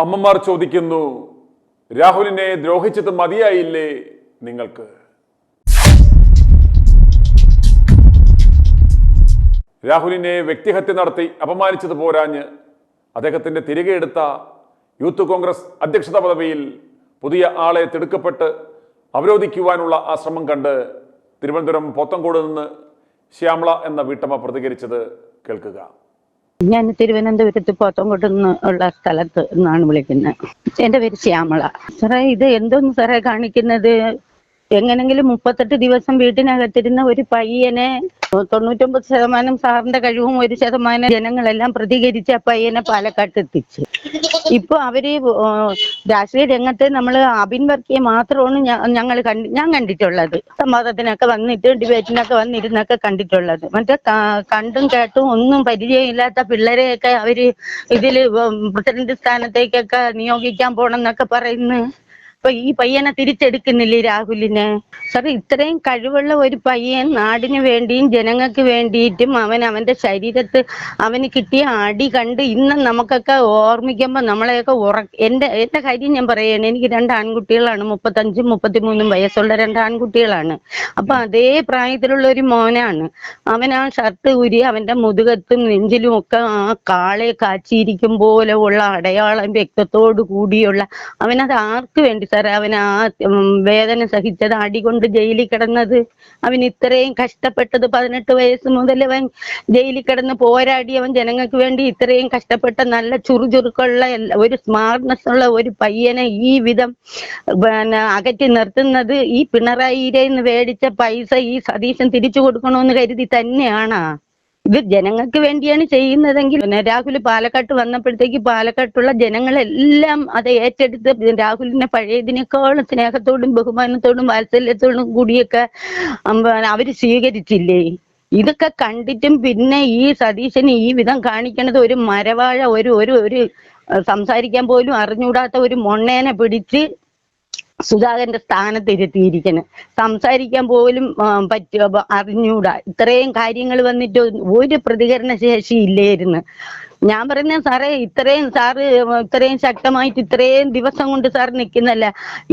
അമ്മമാർ ചോദിക്കുന്നു, രാഹുലിനെ ദ്രോഹിച്ചത് മതിയായില്ലേ നിങ്ങൾക്ക്? രാഹുലിനെ വ്യക്തിഹത്യ നടത്തി അപമാനിച്ചത് പോരാഞ്ഞ് അദ്ദേഹത്തിന്റെ തിരികെ എടുത്ത യൂത്ത് കോൺഗ്രസ് അധ്യക്ഷത പദവിയിൽ പുതിയ ആളെ തിടുക്കപ്പെട്ട് അവരോധിക്കുവാനുള്ള ആ ശ്രമം കണ്ട് തിരുവനന്തപുരം പോത്തങ്കോട് നിന്ന് ശ്യാമള എന്ന വീട്ടമ്മ പ്രതികരിച്ചത് കേൾക്കുക. ഞാൻ തിരുവനന്തപുരത്ത് പോത്തങ്കോട്ട് ഉള്ള സ്ഥലത്ത് നിന്നാണ് വിളിക്കുന്നത്. എൻ്റെ പേര് ശ്യാമള. സാറേ, ഇത് എന്തോന്ന് സാറേ കാണിക്കുന്നത്? എങ്ങനെങ്കിലും 38 ദിവസം വീട്ടിനകത്തിരുന്ന ഒരു പയ്യനെ 99% സാറിന്റെ കഴിവും 1% ജനങ്ങളെല്ലാം പ്രതികരിച്ച് ആ പയ്യനെ പാലക്കാട്ട് എത്തിച്ചു. ഇപ്പൊ അവര് രാഷ്ട്രീയ രംഗത്ത് നമ്മൾ അബിൻ വർക്കിയെ മാത്രമാണ് ഞാൻ കണ്ടിട്ടുള്ളത്. സംവാദത്തിനൊക്കെ വന്നിട്ട് ഡിബേറ്റിനൊക്കെ വന്നിരുന്നൊക്കെ കണ്ടിട്ടുള്ളത്. മറ്റേ കണ്ടും കേട്ടും ഒന്നും പരിചയമില്ലാത്ത പിള്ളേരെയൊക്കെ അവര് ഇതില് പ്രസിഡന്റ് സ്ഥാനത്തേക്കൊക്കെ നിയോഗിക്കാൻ പോണെന്നൊക്കെ പറയുന്നു. അപ്പൊ ഈ പയ്യനെ തിരിച്ചെടുക്കുന്നില്ലേ രാഹുലിനെ? സാർ, ഇത്രയും കഴിവുള്ള ഒരു പയ്യൻ നാടിന് വേണ്ടിയും ജനങ്ങൾക്ക് വേണ്ടിയിട്ടും അവന്റെ ശരീരത്ത് അവന് കിട്ടിയ അടി കണ്ട് ഇന്ന് നമുക്കൊക്കെ ഓർമ്മിക്കുമ്പോ നമ്മളെയൊക്കെ എന്റെ കാര്യം ഞാൻ പറയാണ്. എനിക്ക് 2 ആൺകുട്ടികളാണ്. 35, 33 വയസ്സുള്ള 2 ആൺകുട്ടികളാണ്. അപ്പൊ അതേ പ്രായത്തിലുള്ള ഒരു മോനാണ്. അവൻ ആ ഷർട്ട് ഊരി അവന്റെ മുതുകത്തും നെഞ്ചിലും ഒക്കെ ആ കാളെ കാച്ചിയിരിക്കും പോലെ ഉള്ള അടയാളം രക്തത്തോടു കൂടിയുള്ള അവനത് ആർക്ക് വേണ്ടി സാറേ? അവൻ ആ വേദന സഹിച്ചത്, അടികൊണ്ട് ജയിലിൽ കിടന്നത്, അവൻ ഇത്രയും കഷ്ടപ്പെട്ടത് 18 വയസ്സ് മുതൽ അവൻ ജയിലിൽ കിടന്ന് പോരാടി അവൻ ജനങ്ങൾക്ക് വേണ്ടി ഇത്രയും കഷ്ടപ്പെട്ട നല്ല ചുറുചുറുക്കുള്ള ഒരു സ്മാർട്ട്നെസ് ഉള്ള ഒരു പയ്യനെ ഈ വിധം അകറ്റി നിർത്തുന്നത് ഈ പിണറായിയുടെ നിന്ന് മേടിച്ച പൈസ ഈ സതീശൻ തിരിച്ചു കൊടുക്കണമെന്ന് കരുതി തന്നെയാണാ? ഇത് ജനങ്ങൾക്ക് വേണ്ടിയാണ് ചെയ്യുന്നതെങ്കിൽ രാഹുൽ പാലക്കാട്ട് വന്നപ്പോഴത്തേക്ക് പാലക്കാട്ടുള്ള ജനങ്ങളെല്ലാം അത് ഏറ്റെടുത്ത് രാഹുലിനെ പഴയതിനേക്കാളും സ്നേഹത്തോടും ബഹുമാനത്തോടും വാത്സല്യത്തോടും കൂടിയൊക്കെ അവര് സ്വീകരിച്ചില്ലേ? ഇതൊക്കെ കണ്ടിട്ടും പിന്നെ ഈ സതീശന് ഈ വിധം കാണിക്കണത് ഒരു മരവാഴ ഒരു സംസാരിക്കാൻ പോലും അറിഞ്ഞൂടാത്ത ഒരു മൊണ്ണേനെ പിടിച്ച് സുധാകരന്റെ സ്ഥാനത്ത് ഇരുത്തിയിരിക്കണം. സംസാരിക്കാൻ പോലും അറിഞ്ഞൂടാ. ഇത്രയും കാര്യങ്ങൾ വന്നിട്ട് ഒരു പ്രതികരണ ശേഷി ഇല്ലായിരുന്നു. ഞാൻ പറയുന്ന സാറേ, ഇത്രയും ശക്തമായിട്ട് ഇത്രയും ദിവസം കൊണ്ട് സാർ നിൽക്കുന്നല്ല.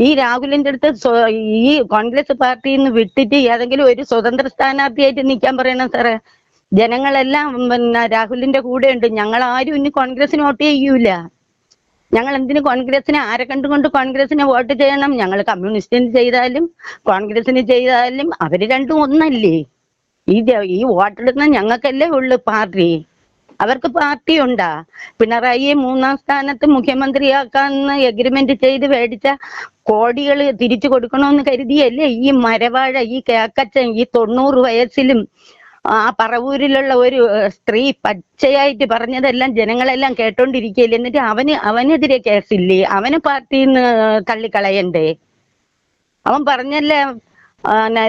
ഈ രാഹുലിന്റെ അടുത്ത് ഈ കോൺഗ്രസ് പാർട്ടിയിൽ നിന്ന് വിട്ടിട്ട് ഏതെങ്കിലും ഒരു സ്വതന്ത്ര സ്ഥാനാർത്ഥിയായിട്ട് നിൽക്കാൻ പറയണം സാറേ. ജനങ്ങളെല്ലാം രാഹുലിന്റെ കൂടെ ഉണ്ട്. ഞങ്ങൾ ആരും ഇനി കോൺഗ്രസിന് വോട്ട് ചെയ്യൂല. ഞങ്ങൾ എന്തിനു കോൺഗ്രസിനെ ആരെ കണ്ടുകൊണ്ട് കോൺഗ്രസിനെ വോട്ട് ചെയ്യണം? ഞങ്ങൾ കമ്മ്യൂണിസ്റ്റിന് ചെയ്താലും കോൺഗ്രസിന് ചെയ്താലും അവര് രണ്ടും ഒന്നല്ലേ? ഈ വോട്ടെടുക്കുന്ന ഞങ്ങൾക്കല്ലേ ഉള്ളു പാർട്ടി. അവർക്ക് പാർട്ടി ഉണ്ടാ? പിണറായിയെ 3ാം സ്ഥാനത്ത് മുഖ്യമന്ത്രിയാക്കാന്ന് എഗ്രിമെന്റ് ചെയ്ത് മേടിച്ച കോടികൾ തിരിച്ചു കൊടുക്കണമെന്ന് കരുതിയല്ലേ ഈ മരവാഴ, ഈ കേക്കച്ചൻ, ഈ 90 വയസ്സിലും ആ പറവൂരിലുള്ള ഒരു സ്ത്രീ പച്ചയായിട്ട് പറഞ്ഞതെല്ലാം ജനങ്ങളെല്ലാം കേട്ടോണ്ടിരിക്കുകയല്ലേ? എന്നിട്ട് അവനെതിരെ കേസില്ലേ? അവന് പാർട്ടിയിൽ നിന്ന് തള്ളിക്കളയണ്ടേ? അവൻ പറഞ്ഞല്ലേ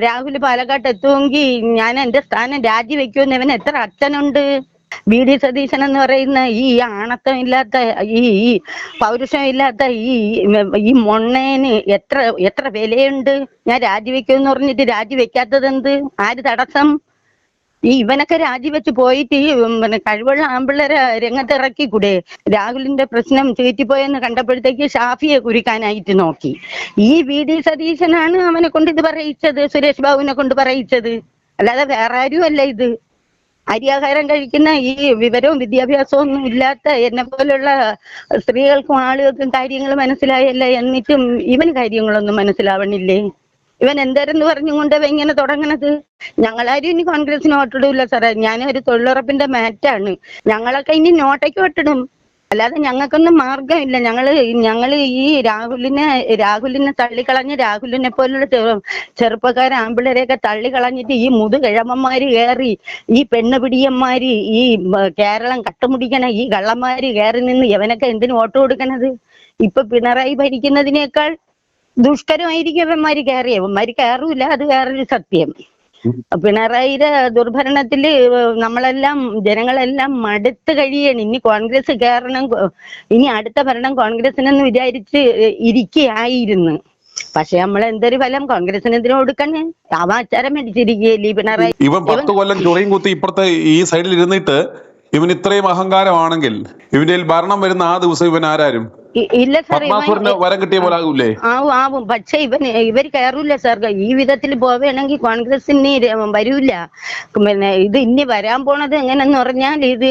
രാഹുൽ പാലക്കാട്ട് എത്തുമെങ്കിൽ ഞാൻ എന്റെ സ്ഥാനം രാജിവെക്കുമെന്ന്. ഇവൻ എത്ര അച്ഛനുണ്ട്? VD സതീശൻ എന്ന് പറയുന്ന ഈ ആണത്തമില്ലാത്ത ഈ പൗരുഷമില്ലാത്ത ഈ മൊണ്ണേന് എത്ര വിലയുണ്ട്? ഞാൻ രാജിവെക്കുമെന്ന് പറഞ്ഞിട്ട് രാജിവെക്കാത്തത് എന്ത്? ആര് തടസ്സം? ഇവനൊക്കെ രാജിവെച്ച് പോയിട്ട് കഴിവുള്ള ആമ്പിള്ളേരെ രംഗത്തിറക്കി കൂടെ? രാഹുലിന്റെ പ്രശ്നം ചീറ്റിപ്പോയെന്ന് കണ്ടപ്പോഴത്തേക്ക് ഷാഫിയെ കുരുക്കാനായിട്ട് നോക്കി. ഈ VD സതീശനാണ് അവനെ കൊണ്ട് ഇത് പറയിച്ചത്, സുരേഷ് ബാബുവിനെ കൊണ്ട് പറയിച്ചത്, അല്ലാതെ വേറെ ആരും അല്ല. ഇത് അരിയാഹാരം കഴിക്കുന്ന ഈ വിവരവും വിദ്യാഭ്യാസവും ഒന്നും ഇല്ലാത്ത എന്നെ പോലുള്ള സ്ത്രീകൾക്കും ആളുകൾക്കും കാര്യങ്ങൾ മനസ്സിലായല്ല. എന്നിട്ടും ഇവന് കാര്യങ്ങളൊന്നും മനസ്സിലാവണില്ലേ? ഇവൻ എന്താരെന്ന് പറഞ്ഞുകൊണ്ട് ഇങ്ങനെ തുടങ്ങണത്? ഞങ്ങളാരും ഇനി കോൺഗ്രസിന് വോട്ടിടൂല സാറേ. ഞാനൊരു തൊഴിലുറപ്പിന്റെ മാറ്റാണ്. ഞങ്ങളൊക്കെ ഇനി നോട്ടയ്ക്ക് വോട്ടിടും. അല്ലാതെ ഞങ്ങൾക്കൊന്നും മാർഗമില്ല. ഞങ്ങള് ഈ രാഹുലിനെ തള്ളിക്കളഞ്ഞ് രാഹുലിനെ പോലുള്ള ചെറുപ്പക്കാരെ ആമ്പിള്ളേരെയൊക്കെ തള്ളിക്കളഞ്ഞിട്ട് ഈ മുതുകിഴമന്മാര് കയറി, ഈ പെണ്ണുപിടിയന്മാര്, ഈ കേരളം കട്ടുമുടിക്കണ ഈ കള്ളന്മാര് കയറി നിന്ന് ഇവനൊക്കെ എന്തിനു വോട്ട് കൊടുക്കണത്? ഇപ്പൊ പിണറായി ഭരിക്കുന്നതിനേക്കാൾ ദുഷ്കരമായിരിക്കും ഇവന്മാര് കയറിയ. ഇവന്മാര് കയറൂല, അത് വേറൊരു സത്യം. പിണറായിയുടെ ദുർഭരണത്തില് ജനങ്ങളെല്ലാം മടുത്ത് കഴിയാണ്. ഇനി കോൺഗ്രസ് കയറണം, ഇനി അടുത്ത ഭരണം കോൺഗ്രസിനെന്ന് വിചാരിച്ച് ഇരിക്കുകയായിരുന്നു. പക്ഷെ നമ്മൾ എന്തൊരു ഫലം? കോൺഗ്രസിന് എന്തിനു കൊടുക്കണേ? താമാച്ചാരം മേടിച്ചിരിക്കുകയല്ലേ പിണറായി. ഇവൻ 10 കൊല്ലം ചൊറിയും കുത്തി ഇപ്പുറത്തെ ഈ സൈഡിൽ ഇരുന്നിട്ട് ഇവൻ ഇത്രയും അഹങ്കാരമാണെങ്കിൽ ഇവന്റെ ഭരണം വരുന്ന ആ ദിവസം ഇവൻ ആരാരും ഇല്ല സാർ, പത്മാസുരന് വരം കിട്ടിയ പോലെ ആകൂലേ? ആവും. പക്ഷെ ഇവർ കയറൂല സാർ. ഈ വിധത്തിൽ പോവുകയാണെങ്കിൽ കോൺഗ്രസിന് വരൂല. പിന്നെ ഇത് ഇനി വരാൻ പോണത് എങ്ങനെന്ന് പറഞ്ഞാൽ ഇത്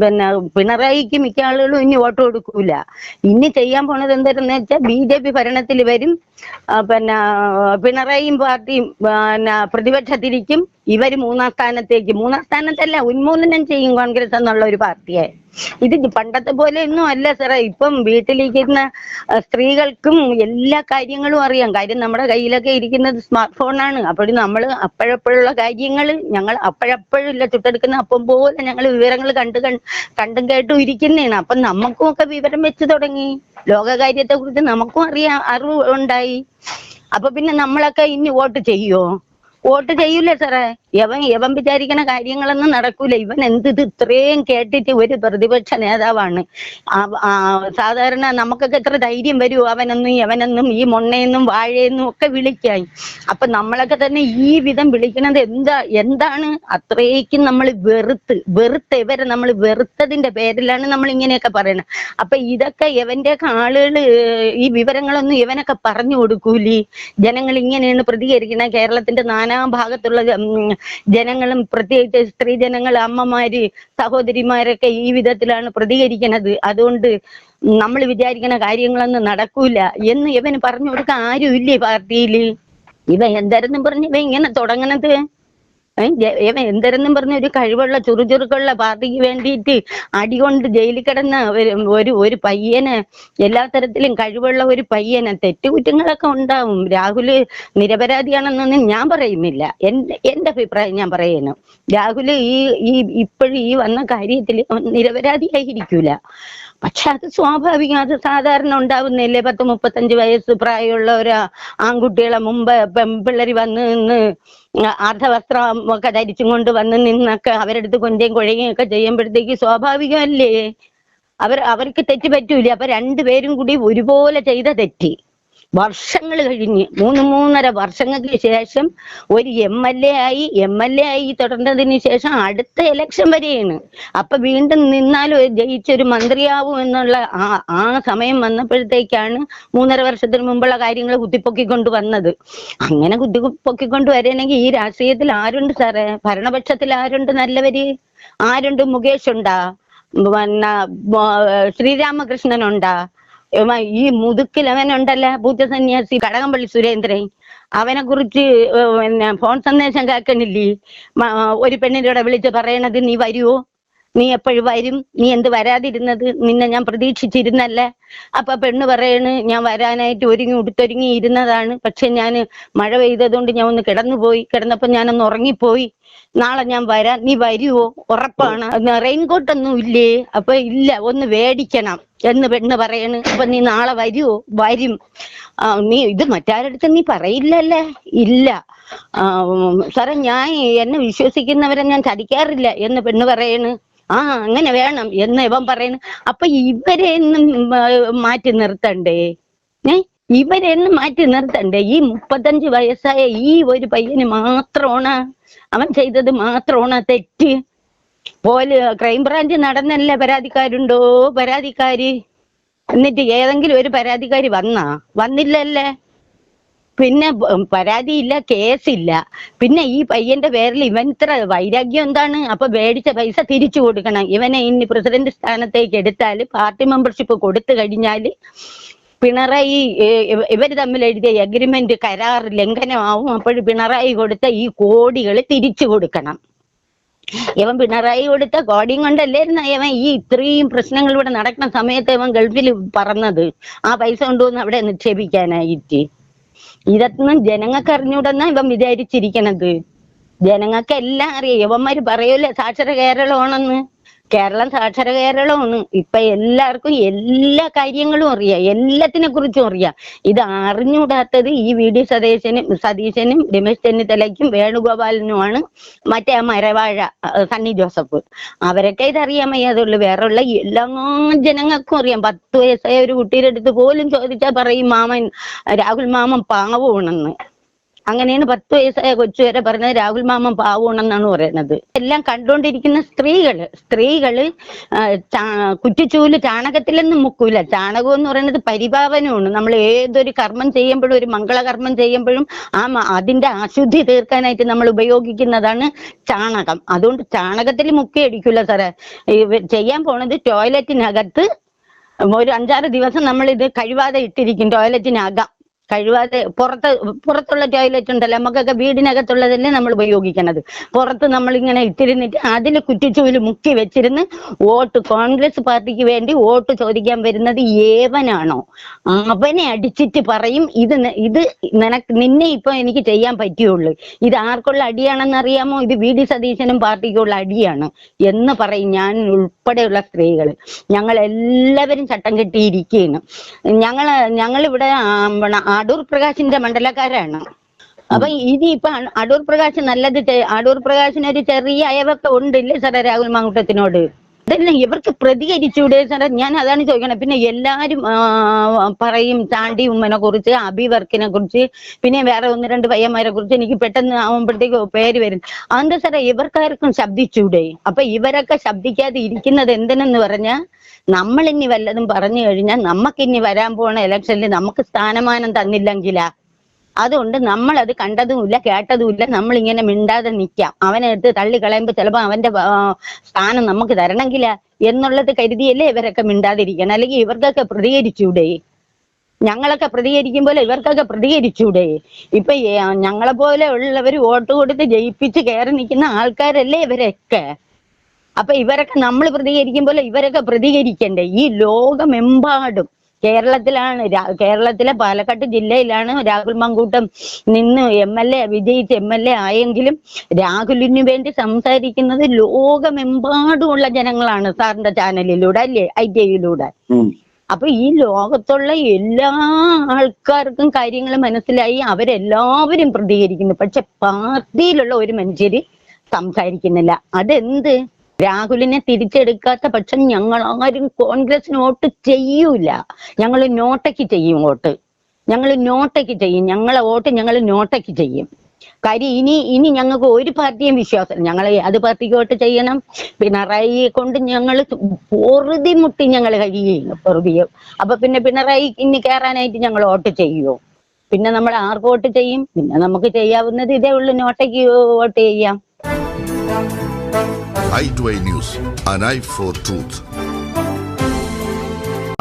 പിന്നെ പിണറായിക്ക് മിക്ക ആളുകളും ഇനി വോട്ട് കൊടുക്കൂല. ഇനി ചെയ്യാൻ പോണത് എന്താണെന്ന് വെച്ചാൽ BJP ഭരണത്തിൽ വരും. പിന്നെ പിണറായിയും പാർട്ടിയും പിന്നെ പ്രതിപക്ഷത്തിരിക്കും. ഇവര് മൂന്നാം സ്ഥാനത്തല്ല, ഉന്മൂലനം ചെയ്യും കോൺഗ്രസ് എന്നുള്ള ഒരു പാർട്ടിയെ. ഇത് പണ്ടത്തെ പോലെ ഒന്നും അല്ല സാറേ. ഇപ്പം വീട്ടിലിരിക്കുന്ന സ്ത്രീകൾക്കും എല്ലാ കാര്യങ്ങളും അറിയാം. കാര്യം നമ്മുടെ കയ്യിലൊക്കെ ഇരിക്കുന്നത് സ്മാർട്ട് ഫോണാണ്. അപ്പോൾ നമ്മൾ അപ്പോഴപ്പോഴുള്ള കാര്യങ്ങൾ ഞങ്ങൾ അപ്പോഴപ്പോഴില്ല ചുട്ടെടുക്കുന്ന അപ്പം പോലെ ഞങ്ങൾ വിവരങ്ങൾ കണ്ടും കേട്ടും ഇരിക്കുന്നതാണ്. അപ്പം നമുക്കും ഒക്കെ വിവരം വെച്ച് തുടങ്ങി. ലോകകാര്യത്തെ കുറിച്ച് നമുക്കും അറിവ് ഉണ്ടായി. അപ്പൊ പിന്നെ നമ്മളൊക്കെ ഇനി വോട്ട് ചെയ്യൂലേ സാറേ? യവൻ വിചാരിക്കുന്ന കാര്യങ്ങളൊന്നും നടക്കൂല. ഇവൻ ഇത് ഇത്രയും കേട്ടിട്ട് ഒരു പ്രതിപക്ഷ നേതാവാണ്. സാധാരണ നമുക്കൊക്കെ എത്ര ധൈര്യം വരുമോ യവനെന്നും ഈ മൊണ്ണയെന്നും വാഴയെന്നും ഒക്കെ വിളിക്കാൻ. അപ്പൊ നമ്മളൊക്കെ തന്നെ ഈ വിധം വിളിക്കണത് എന്താണ്? അത്രയ്ക്കും നമ്മൾ വെറുത്ത് ഇവരെ നമ്മൾ വെറുത്തതിന്റെ പേരിലാണ് നമ്മൾ ഇങ്ങനെയൊക്കെ പറയണത്. അപ്പൊ ഇതൊക്കെ ഇവന്റെയൊക്കെ ആളുകള് ഈ വിവരങ്ങളൊന്നും ഇവനൊക്കെ പറഞ്ഞു കൊടുക്കൂലേ? ജനങ്ങൾ ഇങ്ങനെയാണ് പ്രതികരിക്കണ. കേരളത്തിന്റെ ഭാഗത്തുള്ള ജനങ്ങളും പ്രത്യേകിച്ച് സ്ത്രീ ജനങ്ങൾ, അമ്മമാര്, സഹോദരിമാരൊക്കെ ഈ വിധത്തിലാണ് പ്രതികരിക്കുന്നത്. അതുകൊണ്ട് നമ്മൾ വിചാരിക്കുന്ന കാര്യങ്ങളൊന്നും നടക്കൂല എന്ന് ഇവന് പറഞ്ഞു കൊടുക്കാൻ ആരും ഇല്ലേ പാർട്ടിയില്? ഇവൻ എന്തായിരുന്നു പറഞ്ഞ ഇവ ഇങ്ങനെ തുടങ്ങണത്? ഇവൻ എന്തെന്നും പറഞ്ഞ ഒരു കഴിവുള്ള ചുറുചുറുക്കുള്ള പാർട്ടിക്ക് വേണ്ടിയിട്ട് അടികൊണ്ട് ജയിലിൽ കിടന്ന ഒരു പയ്യന്, എല്ലാ തരത്തിലും കഴിവുള്ള ഒരു പയ്യന്, തെറ്റുകുറ്റങ്ങളൊക്കെ ഉണ്ടാവും. രാഹുല് നിരപരാധിയാണെന്നൊന്നും ഞാൻ പറയുന്നില്ല. എന്റെ അഭിപ്രായം ഞാൻ പറയുന്നു. രാഹുല് ഇപ്പോഴും ഈ വന്ന കാര്യത്തിൽ നിരപരാധിയായിരിക്കൂല. പക്ഷെ അത് സ്വാഭാവികം, അത് സാധാരണ ഉണ്ടാവുന്നില്ലേ? 30-35 വയസ്സ് പ്രായമുള്ള ഒരു ആൺകുട്ടികളെ മുമ്പ് പെൺപിള്ളേർ വന്ന് നിന്ന് അർദ്ധവസ്ത്രം ഒക്കെ ധരിച്ചും കൊണ്ട് വന്ന് നിന്നൊക്കെ അവരെടുത്ത് കൊഞ്ചയും കുഴയും ഒക്കെ ചെയ്യുമ്പോഴത്തേക്ക് സ്വാഭാവികമല്ലേ? അവർക്ക് തെറ്റ് പറ്റൂല. അപ്പൊ രണ്ടുപേരും കൂടി ഒരുപോലെ ചെയ്ത തെറ്റ് വർഷങ്ങൾ കഴിഞ്ഞ് 3-3.5 വർഷങ്ങൾക്ക് ശേഷം ഒരു MLA ആയി തുടർന്നതിന് ശേഷം അടുത്ത ഇലക്ഷൻ വരെയാണ്. അപ്പൊ വീണ്ടും നിന്നാലും ജയിച്ചൊരു മന്ത്രിയാവും എന്നുള്ള ആ സമയം വന്നപ്പോഴത്തേക്കാണ് 3.5 വർഷത്തിന് മുമ്പുള്ള കാര്യങ്ങൾ കുത്തിപ്പൊക്കിക്കൊണ്ട് വന്നത്. അങ്ങനെ കുത്തിപ്പൊക്കിക്കൊണ്ട് വരണമെങ്കിൽ ഈ രാഷ്ട്രീയത്തിൽ ആരുണ്ട് സാറേ? ഭരണപക്ഷത്തിൽ ആരുണ്ട് നല്ലവര്? ആരുണ്ട്? മുകേഷ് ഉണ്ടാ? പിന്നെ ശ്രീരാമകൃഷ്ണനുണ്ടാ? ഈ മുതുക്കിൽ അവനുണ്ടല്ല, പൂജ സന്യാസി കടകംപള്ളി സുരേന്ദ്രൻ. അവനെ കുറിച്ച് പിന്നെ ഫോൺ സന്ദേശം കേൾക്കണില്ലേ? ഒരു പെണ്ണിനോടെ വിളിച്ച് പറയണത് നീ വരുവോ, നീ എപ്പോഴും വരും, നീ എന്ത് വരാതിരുന്നത്, നിന്നെ ഞാൻ പ്രതീക്ഷിച്ചിരുന്നല്ലേ. അപ്പൊ പെണ്ണ് പറയണ് ഞാൻ വരാനായിട്ട് ഉടുത്തൊരുങ്ങി ഇരുന്നതാണ്, പക്ഷെ ഞാൻ മഴ പെയ്തതുകൊണ്ട് ഞാൻ ഒന്ന് കിടന്നപ്പോ ഞാനൊന്ന് ഉറങ്ങിപ്പോയി, നാളെ ഞാൻ വരാം, നീ വരുവോ? ഉറപ്പാണ്. റെയിൻകോട്ടൊന്നും ഇല്ലേ? അപ്പൊ ഇല്ല, ഒന്ന് മേടിക്കണം എന്ന് പെണ്ണ് പറയണ്. അപ്പൊ നീ നാളെ വരുവോ? വരും. നീ ഇത് മറ്റാരടുത്ത് നീ പറയില്ലല്ലേ? ഇല്ല സാറേ, ഞാൻ എന്നെ വിശ്വസിക്കുന്നവരെ ഞാൻ ചതിക്കാറില്ല എന്ന് പെണ്ണ് പറയണ്. അങ്ങനെ വേണം എന്ന് ഇവൻ പറയുന്നു. അപ്പൊ ഇവരെന്നും മാറ്റി നിർത്തണ്ടേ? ഇവരെന്നും മാറ്റി നിർത്തണ്ടേ? ഈ 35 വയസ്സായ ഈ ഒരു പയ്യന് മാത്രമാണ് അവൻ ചെയ്തത്, മാത്രമാണ് തെറ്റ്. പോലെ ക്രൈംബ്രാഞ്ച് നടന്നല്ല പരാതിക്കാരുണ്ടോ? പരാതിക്കാര് എന്നിട്ട് ഏതെങ്കിലും ഒരു പരാതിക്കാരി വന്നില്ലല്ലേ? പിന്നെ പരാതിയില്ല, കേസില്ല. പിന്നെ ഈ പയ്യന്റെ പേരിൽ ഇവൻ ഇത്ര വൈരാഗ്യം എന്താണ്? അപ്പൊ മേടിച്ച പൈസ തിരിച്ചു കൊടുക്കണം. ഇവനെ ഇനി പ്രസിഡന്റ് സ്ഥാനത്തേക്ക് എടുത്താൽ, പാർട്ടി മെമ്പർഷിപ്പ് കൊടുത്തു കഴിഞ്ഞാല് പിണറായി ഇവര് തമ്മിൽ എഴുതിയ അഗ്രിമെന്റ് കരാർ ലംഘനമാവും. അപ്പോൾ പിണറായി കൊടുത്ത ഈ കോടികൾ തിരിച്ചു കൊടുക്കണം. ഇവൻ പിണറായി കൊടുത്ത കോടിയും കൊണ്ടല്ലായിരുന്നു ഇവൻ ഈ ഇത്രയും പ്രശ്നങ്ങൾ ഇവിടെ നടക്കുന്ന സമയത്ത് ഇവൻ ഗൾഫിൽ പറന്നത്, ആ പൈസ കൊണ്ടുവന്ന് അവിടെ നിക്ഷേപിക്കാനായിട്ട്. ഇതൊന്നും ജനങ്ങൾക്ക് അറിഞ്ഞൂടെന്നാ ഇവൻ വിചാരിച്ചിരിക്കണത്. ജനങ്ങൾക്ക് എല്ലാം അറിയാം. യവന്മാര് പറയൂലേ സാക്ഷര കേരളമാണെന്ന്. കേരളം സാക്ഷര കേരളമാണ്. ഇപ്പൊ എല്ലാവർക്കും എല്ലാ കാര്യങ്ങളും അറിയാം, എല്ലാത്തിനെ കുറിച്ചും അറിയാം. ഇത് അറിഞ്ഞൂടാത്തത് ഈ VD സതീശനും രമേശ് ചെന്നിത്തലയ്ക്കും വേണുഗോപാലിനുമാണ്. മറ്റേ ആ മരവാഴ സണ്ണി ജോസഫ്, അവരൊക്കെ ഇതറിയാൻ വയ്യാതുള്ളൂ. വേറെയുള്ള എല്ലാ ജനങ്ങൾക്കും അറിയാം. 10 വയസ്സായ ഒരു കുട്ടിയുടെ അടുത്ത് പോലും ചോദിച്ചാൽ പറയും രാഹുൽ മാമൻ പാവമാണെന്ന്. അങ്ങനെയാണ് 10 വയസ്സായ കൊച്ചു വരെ പറഞ്ഞത് രാഹുൽ മാമൻ പാവമാണെന്നാണ് പറയുന്നത്. എല്ലാം കണ്ടുകൊണ്ടിരിക്കുന്ന സ്ത്രീകള് കുറ്റിച്ചൂല് ചാണകത്തിലൊന്നും മുക്കൂല. ചാണകം എന്ന് പറയുന്നത് പരിപാവനമാണ്. നമ്മൾ ഏതൊരു കർമ്മം ചെയ്യുമ്പോഴും, ഒരു മംഗളകർമ്മം ചെയ്യുമ്പോഴും അതിന്റെ അശുദ്ധി തീർക്കാനായിട്ട് നമ്മൾ ഉപയോഗിക്കുന്നതാണ് ചാണകം. അതുകൊണ്ട് ചാണകത്തിൽ മുക്കി അടിക്കൂല സാറേ. ചെയ്യാൻ പോണത് ടോയ്ലറ്റിനകത്ത് ഒരു 5-6 ദിവസം നമ്മൾ ഇത് കഴിവാതെ ഇട്ടിരിക്കും. ടോയ്ലറ്റിനകം കഴിവാതെ പുറത്തുള്ള ടോയ്ലറ്റ് ഉണ്ടല്ലോ, നമുക്കൊക്കെ വീടിനകത്തുള്ളതല്ലേ നമ്മൾ ഉപയോഗിക്കണത്. പുറത്ത് നമ്മളിങ്ങനെ ഇട്ടിരുന്നിട്ട് അതിൽ കുറ്റിച്ചൂല് മുക്കി വെച്ചിരുന്ന് കോൺഗ്രസ് പാർട്ടിക്ക് വേണ്ടി വോട്ട് ചോദിക്കാൻ വരുന്നത് ഏവനാണോ അവനെ അടിച്ചിട്ട് പറയും ഇത് നിന്നെ ഇപ്പൊ എനിക്ക് ചെയ്യാൻ പറ്റുള്ളൂ. ഇത് ആർക്കുള്ള അടിയാണെന്ന് അറിയാമോ? ഇത് VD സതീശനും പാർട്ടിക്കുള്ള അടിയാണ് എന്ന് പറയും. ഞാൻ ഉൾപ്പെടെയുള്ള സ്ത്രീകൾ ഞങ്ങൾ എല്ലാവരും ചട്ടം കെട്ടിയിരിക്കുകയാണ്. ഞങ്ങളിവിടെ അടൂർ പ്രകാശിന്റെ മണ്ഡലക്കാരാണ്. അപ്പൊ ഇനിയിപ്പൊ അടൂർ പ്രകാശ് അടൂർ പ്രകാശിന് ഒരു ചെറിയ അയവൊക്കെ ഉണ്ടില്ലേ സാറേ രാഹുൽ മാങ്കൂട്ടത്തിനോട്? ഇതെല്ലാം ഇവർക്ക് പ്രതികരിച്ചൂടെ സാറേ? ഞാൻ അതാണ് ചോദിക്കണത്. പിന്നെ എല്ലാരും പറയും ചാണ്ടി ഉമ്മനെ കുറിച്ച്, അഭിവർക്കിനെ കുറിച്ച്, പിന്നെ വേറെ 1-2 പയ്യന്മാരെ കുറിച്ച്. എനിക്ക് പെട്ടെന്ന് ആവുമ്പോഴത്തേക്ക് പേര് വരും. അതെന്താ സാറേ ഇവർക്കാർക്കും ശബ്ദിച്ചൂടെ? അപ്പൊ ഇവരൊക്കെ ശബ്ദിക്കാതെ ഇരിക്കുന്നത് എന്തിനെന്ന് പറഞ്ഞാൽ, നമ്മൾ ഇനി വല്ലതും പറഞ്ഞു കഴിഞ്ഞാൽ നമുക്കിനി വരാൻ പോണ ഇലക്ഷനിൽ നമുക്ക് സ്ഥാനമാനം തന്നില്ലെങ്കിലാ. അതുകൊണ്ട് നമ്മൾ അത് കണ്ടതുമില്ല കേട്ടതുമില്ല. നമ്മൾ ഇങ്ങനെ മിണ്ടാതെ നിൽക്കാം. അവനെ എടുത്ത് തള്ളിക്കളയുമ്പോൾ ചിലപ്പോൾ അവന്റെ സ്ഥാനം നമുക്ക് തരണമെങ്കിലാ എന്നുള്ളത് കരുതിയല്ലേ ഇവരൊക്കെ മിണ്ടാതിരിക്കണം. അല്ലെങ്കിൽ ഇവർക്കൊക്കെ പ്രതികരിച്ചൂടെ? ഞങ്ങളൊക്കെ പ്രതികരിക്കുമ്പോൾ ഇവർക്കൊക്കെ പ്രതികരിച്ചൂടെ? ഇപ്പൊ ഞങ്ങളെ പോലെ ഉള്ളവർ വോട്ട് കൊടുത്ത് ജയിപ്പിച്ച് കയറി നിൽക്കുന്ന ആൾക്കാരല്ലേ ഇവരൊക്കെ. അപ്പൊ ഇവരൊക്കെ നമ്മൾ പ്രതികരിക്കുമ്പോൾ ഇവരൊക്കെ പ്രതികരിക്കണ്ടേ? ഈ ലോകമെമ്പാടും കേരളത്തിലെ പാലക്കാട് ജില്ലയിലാണ് രാഹുൽ മാങ്കൂട്ടം നിന്ന് വിജയിച്ച് MLA ആയെങ്കിലും രാഹുലിന് വേണ്ടി സംസാരിക്കുന്നത് ലോകമെമ്പാടുമുള്ള ജനങ്ങളാണ് സാറിന്റെ ചാനലിലൂടെ അല്ലേ, ITIയിലൂടെ. അപ്പൊ ഈ ലോകത്തുള്ള എല്ലാ ആൾക്കാർക്കും കാര്യങ്ങൾ മനസ്സിലായി. അവരെല്ലാവരും പ്രതികരിക്കുന്നു. പക്ഷെ പാർട്ടിയിലുള്ള ഒരു മനുഷ്യര് സംസാരിക്കുന്നില്ല. അതെന്ത്? രാഹുലിനെ തിരിച്ചെടുക്കാത്ത പക്ഷം ഞങ്ങൾ ആരും കോൺഗ്രസിന് വോട്ട് ചെയ്യൂല. ഞങ്ങൾ നോട്ടയ്ക്ക് ചെയ്യും വോട്ട്. ഞങ്ങളെ വോട്ട് ഞങ്ങൾ നോട്ടയ്ക്ക് ചെയ്യും. കാര്യം ഇനി ഞങ്ങൾക്ക് ഒരു പാർട്ടിയും വിശ്വാസം. ഞങ്ങൾ അത് പാർട്ടിക്ക് വോട്ട് ചെയ്യണം. പിണറായിയെ കൊണ്ട് ഞങ്ങൾ പൊറുതിമുട്ടി ഞങ്ങൾ കഴിയുകയും അപ്പൊ പിന്നെ പിണറായി ഇനി കയറാനായിട്ട് ഞങ്ങൾ വോട്ട് ചെയ്യുമോ? പിന്നെ നമ്മൾ ആർക്ക് വോട്ട് ചെയ്യും? പിന്നെ നമുക്ക് ചെയ്യാവുന്നത് ഇതേ ഉള്ളൂ, നോട്ടയ്ക്ക് വോട്ട് ചെയ്യാം. i2i News, an eye for truth.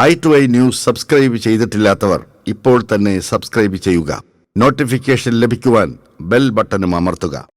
i2i News subscribe ചെയ്തിട്ടില്ലാത്തവർ ഇപ്പോൾ തന്നെ സബ്സ്ക്രൈബ് ചെയ്യുക. നോട്ടിഫിക്കേഷൻ ലഭിക്കുവാൻ ബെൽ ബട്ടണും അമർത്തുക.